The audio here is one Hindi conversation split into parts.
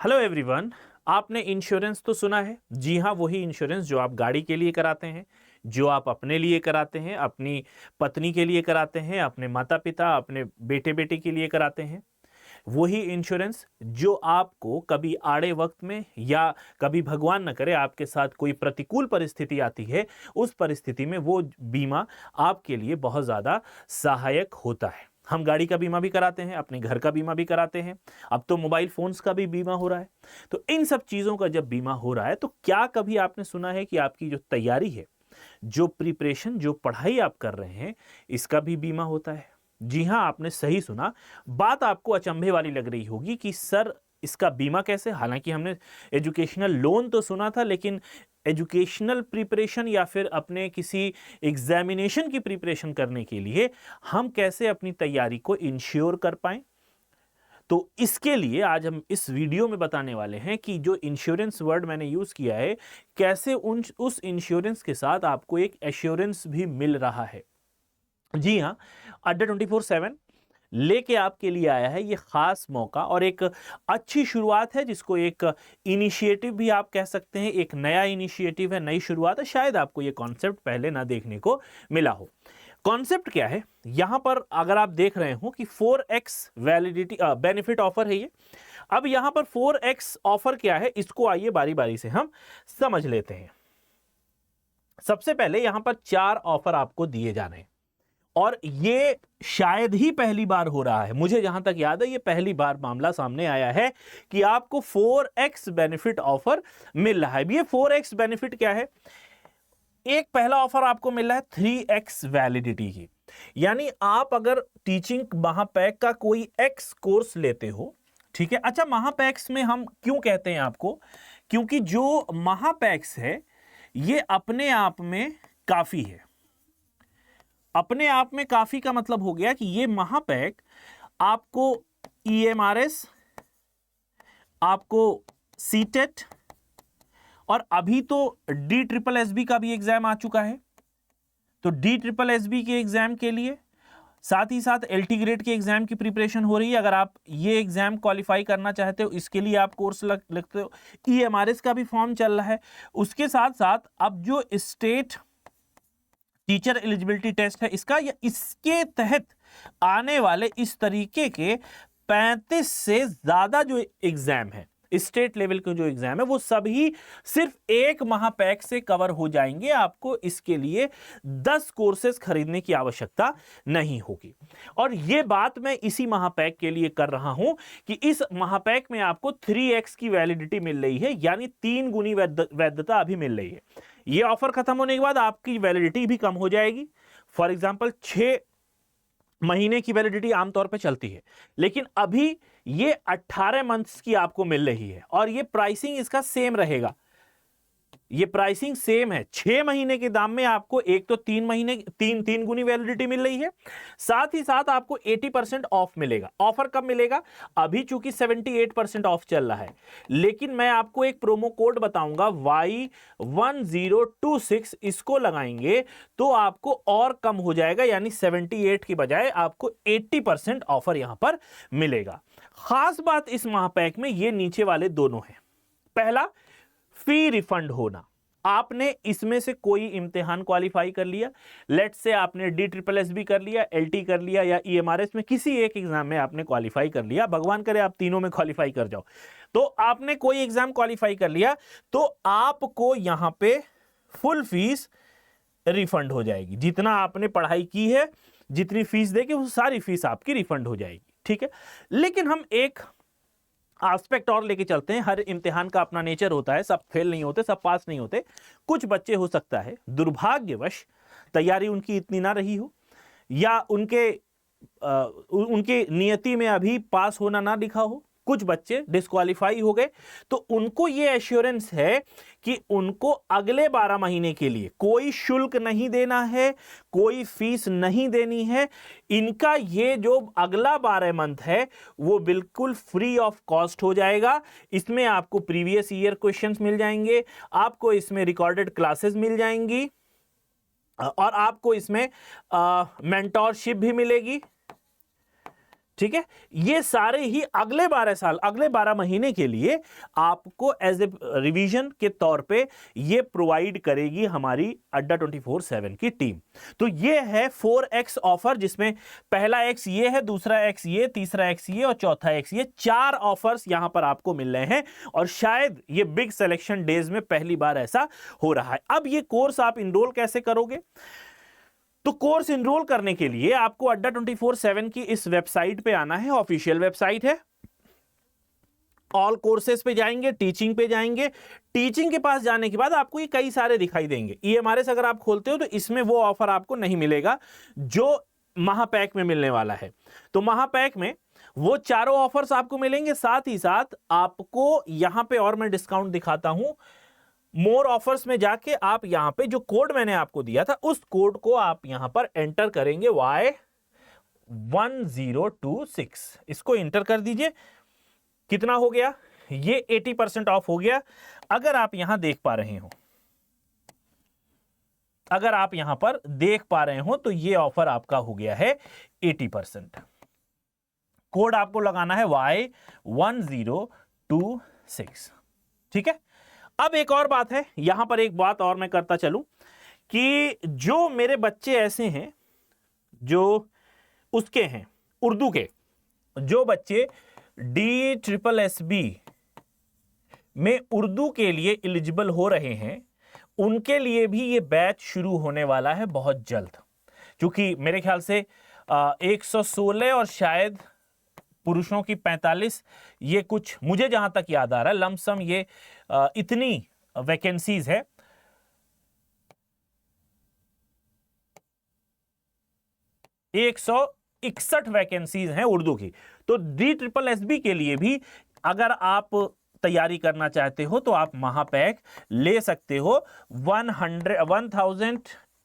Hello everyone. आपने इंश्योरेंस तो सुना है। जी हाँ, वही इंश्योरेंस जो आप गाड़ी के लिए कराते हैं, जो आप अपने लिए कराते हैं, अपनी पत्नी के लिए कराते हैं, अपने माता पिता, अपने बेटे बेटी के लिए कराते हैं। वही इंश्योरेंस जो आपको कभी आड़े वक्त में या कभी भगवान न करे आपके साथ कोई प्रतिकूल परिस्थिति आती है, उस परिस्थिति में वो बीमा आपके लिए बहुत ज़्यादा सहायक होता है। हम गाड़ी का बीमा भी कराते हैं, अपने घर का बीमा भी कराते हैं, अब तो मोबाइल फोन्स का भी बीमा हो रहा है। तो इन सब चीज़ों का जब बीमा हो रहा है तो क्या कभी आपने सुना है कि आपकी जो तैयारी है, जो प्रिपरेशन, जो पढ़ाई आप कर रहे हैं, इसका भी बीमा होता है? जी हाँ, आपने सही सुना। बात आपको अचंभे वाली लग रही होगी कि सर इसका बीमा कैसे? हालांकि हमने एजुकेशनल लोन तो सुना था, लेकिन एजुकेशनल प्रिपरेशन या फिर अपने किसी एग्जामिनेशन की प्रिपरेशन करने के लिए हम कैसे अपनी तैयारी को इंश्योर कर पाएं? तो इसके लिए आज हम इस वीडियो में बताने वाले हैं कि जो इंश्योरेंस वर्ड मैंने यूज किया है, कैसे उस इंश्योरेंस के साथ आपको एक एश्योरेंस भी मिल रहा है। जी हाँ, अड्डा 24/7 लेके आपके लिए आया है ये खास मौका और एक अच्छी शुरुआत है, जिसको एक इनिशिएटिव भी आप कह सकते हैं। एक नया इनिशिएटिव है, नई शुरुआत है। शायद आपको ये कॉन्सेप्ट पहले ना देखने को मिला हो। कॉन्सेप्ट क्या है? यहां पर अगर आप देख रहे हो कि 4x वैलिडिटी बेनिफिट ऑफर है ये। अब यहां पर 4x ऑफर क्या है, इसको आइए बारी बारी से हम समझ लेते हैं। सबसे पहले यहां पर 4 ऑफर आपको दिए जा रहे हैं और ये शायद ही पहली बार हो रहा है। मुझे जहां तक याद है ये पहली बार मामला सामने आया है कि आपको 4x बेनिफिट ऑफर मिल रहा है। ये 4x बेनिफिट क्या है? एक पहला ऑफर आपको मिल रहा है 3x वैलिडिटी की, यानी आप अगर टीचिंग महापैक का कोई एक्स कोर्स लेते हो, ठीक है। अच्छा, महापैक्स में हम क्यों कहते हैं आपको? क्योंकि जो महापैक्स है ये अपने आप में काफी है। अपने आप में काफी का मतलब हो गया कि ये महापैक आपको EMRS, आपको सीटेट और अभी तो DSSB का भी एग्जाम आ चुका है। तो DSSB के एग्जाम के लिए साथ ही साथ LT ग्रेड के एग्जाम की प्रिपरेशन हो रही है। अगर आप ये एग्जाम क्वालिफाई करना चाहते हो, इसके लिए आप कोर्स लगते हो। EMRS का भी फॉर्म चल रहा है। उसके साथ साथ अब जो स्टेट टीचर एलिजिबिलिटी टेस्ट है इसका, या इसके तहत आने वाले इस तरीके के 35 से ज्यादा जो एग्जाम है, स्टेट लेवल के जो एग्जाम है, वो सभी सिर्फ एक महापैक से कवर हो जाएंगे। आपको इसके लिए 10 कोर्सेज खरीदने की आवश्यकता नहीं होगी। और ये बात मैं इसी महापैक के लिए कर रहा हूं कि इस महापैक में आपको 3x की वैलिडिटी मिल रही है, यानी 3 गुनी वैधता अभी मिल रही है। ये ऑफर खत्म होने के बाद आपकी वैलिडिटी भी कम हो जाएगी। फॉर एग्जाम्पल 6 महीने की वैलिडिटी आमतौर पे चलती है, लेकिन अभी ये 18 मंथ्स की आपको मिल रही है और ये प्राइसिंग इसका सेम रहेगा। ये प्राइसिंग सेम है। 6 महीने के दाम में आपको एक तो 3 गुनी वैलिडिटी मिल रही है, साथ ही साथ आपको 80% ऑफ मिलेगा। ऑफर कब मिलेगा? अभी चूंकि 78% ऑफ चल रहा है, लेकिन मैं आपको एक प्रोमो कोड बताऊंगा Y1026, इसको लगाएंगे तो आपको और कम हो जाएगा, यानी 78 की बजाय आपको 80% ऑफर यहां पर मिलेगा। खास बात इस महापैक में ये नीचे वाले दोनों हैं। पहला, फी रिफंड होना। आपने इसमें से कोई इम्तिहान क्वालिफाई कर लिया, लेट्स से आपने DSSB कर लिया, LT कर लिया या EMRS में किसी एक एग्जाम में आपने क्वालिफाई कर लिया, भगवान करे आप तीनों में क्वालिफाई कर जाओ, तो आपने कोई एग्जाम क्वालिफाई कर लिया तो आपको यहां पे फुल फीस रिफंड हो जाएगी। जितना आपने पढ़ाई की है, जितनी फीस देके वो सारी फीस आपकी रिफंड हो जाएगी, ठीक है। लेकिन हम एक एस्पेक्ट और लेके चलते हैं। हर इम्तिहान का अपना नेचर होता है, सब फेल नहीं होते, सब पास नहीं होते। कुछ बच्चे हो सकता है दुर्भाग्यवश तैयारी उनकी इतनी ना रही हो, या उनके नियति में अभी पास होना ना लिखा हो, कुछ बच्चे डिस्क्वालीफाई हो गए, तो उनको ये एश्योरेंस है कि उनको अगले 12 महीने के लिए कोई शुल्क नहीं देना है, कोई फीस नहीं देनी है। इनका ये जो अगला 12 मंथ है वो बिल्कुल फ्री ऑफ कॉस्ट हो जाएगा। इसमें आपको प्रीवियस ईयर क्वेश्चंस मिल जाएंगे, आपको इसमें रिकॉर्डेड क्लासेस मिल जाएंगी और आपको इसमें मेंटोरशिप भी मिलेगी। ठीक है, ये सारे ही अगले 12 साल, अगले 12 महीने के लिए आपको एज ए रिवीजन के तौर पे ये प्रोवाइड करेगी हमारी अड्डा 24/7 की टीम। तो ये है 4x ऑफर, जिसमें पहला x ये है, दूसरा x ये, तीसरा x ये और चौथा x ये। 4 ऑफर्स यहां पर आपको मिल रहे हैं और शायद ये बिग सिलेक्शन डेज में पहली बार ऐसा हो रहा है। अब ये कोर्स आप इनरोल कैसे करोगे? तो कोर्स इनरोल करने के लिए आपको अड्डा 24/7 की इस वेबसाइट पे आना है, ऑफिशियल वेबसाइट है। ऑल कोर्सेज पे जाएंगे, टीचिंग पे जाएंगे। टीचिंग के पास जाने के बाद आपको ये कई सारे दिखाई देंगे। EMRS अगर आप खोलते हो तो इसमें वो ऑफर आपको नहीं मिलेगा जो महापैक में मिलने वाला है। तो महापैक में वो चारों ऑफर्स आपको मिलेंगे, साथ ही साथ आपको यहां पे और मैं डिस्काउंट दिखाता हूं। मोर ऑफर्स में जाके आप यहां पे जो कोड मैंने आपको दिया था उस कोड को आप यहां पर एंटर करेंगे, Y1026। इसको एंटर कर दीजिए। कितना हो गया? ये 80% ऑफ हो गया। अगर आप यहां देख पा रहे हो, अगर आप यहां पर देख पा रहे हो तो ये ऑफर आपका हो गया है 80%। कोड आपको लगाना है Y1026। ठीक है। अब एक और बात है, यहां पर एक बात और मैं करता चलूं कि जो मेरे बच्चे ऐसे हैं जो उसके हैं उर्दू के, जो बच्चे DSSB में उर्दू के लिए एलिजिबल हो रहे हैं, उनके लिए भी ये बैच शुरू होने वाला है बहुत जल्द। क्योंकि मेरे ख्याल से 116 और शायद पुरुषों की 45, ये कुछ मुझे जहां तक याद आ रहा है लमसम ये इतनी वैकेंसीज है। 161 वैकेंसीज हैं उर्दू की। तो DSSB के लिए भी अगर आप तैयारी करना चाहते हो तो आप महापैक ले सकते हो।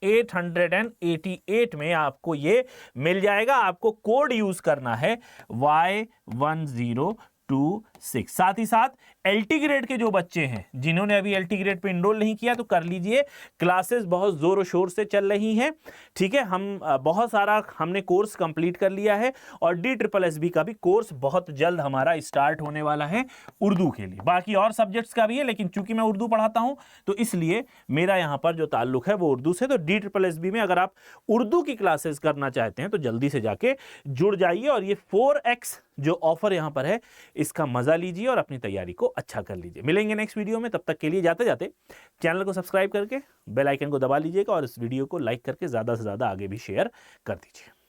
1888 में आपको ये मिल जाएगा। आपको कोड यूज करना है Y1026। साथ ही साथ LT ग्रेड के जो बच्चे हैं, जिन्होंने अभी LT ग्रेड पे इनरोल नहीं किया तो कर लीजिए। क्लासेस बहुत जोर शोर से चल रही हैं। ठीक है, हम बहुत सारा हमने कोर्स कंप्लीट कर लिया है और DSSB का भी कोर्स बहुत जल्द हमारा स्टार्ट होने वाला है उर्दू के लिए। बाकी और सब्जेक्ट्स का भी है, लेकिन चूंकि मैं उर्दू पढ़ाता हूं तो इसलिए मेरा यहां पर जो ताल्लुक है वो उर्दू से। तो DSSB में अगर आप उर्दू की क्लासेस करना चाहते हैं तो जल्दी से जाके जुड़ जाइए और ये 4x जो ऑफर यहां पर है इसका मजा लीजिए और अपनी तैयारी को अच्छा कर लीजिए। मिलेंगे नेक्स्ट वीडियो में, तब तक के लिए जाते जाते चैनल को सब्सक्राइब करके बेल आइकन को दबा लीजिएगा और इस वीडियो को लाइक करके ज्यादा से ज्यादा आगे भी शेयर कर दीजिए।